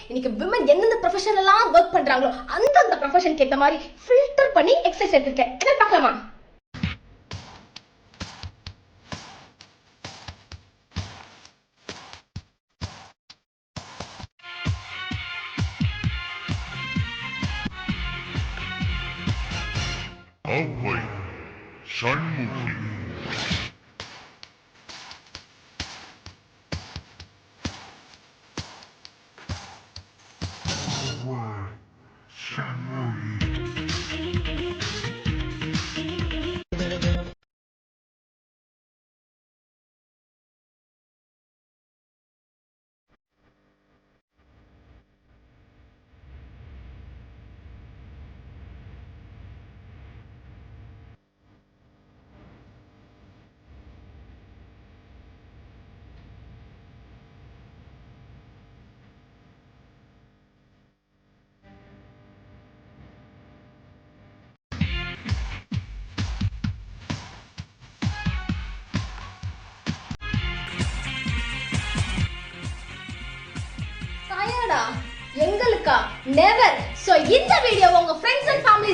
இன்னைக்கு விமன் எந்தெந்த ப்ரொஃபஷன் எல்லாம் ஒர்க் பண்றாங்களோ அந்த ப்ரொஃபஷனுக்கு ஏத்த மாதிரி ஃபில்டர் பண்ணி எக்ஸசைஸ் எடுத்துருக்கேன். என்ன பார்க்கலாமா? அவ்வை சண்முகி எங்களுக்கா நெவர். சோ இந்த வீடியோ உங்க ஃப்ரெண்ட்ஸ் அண்ட் ஃபேமிலி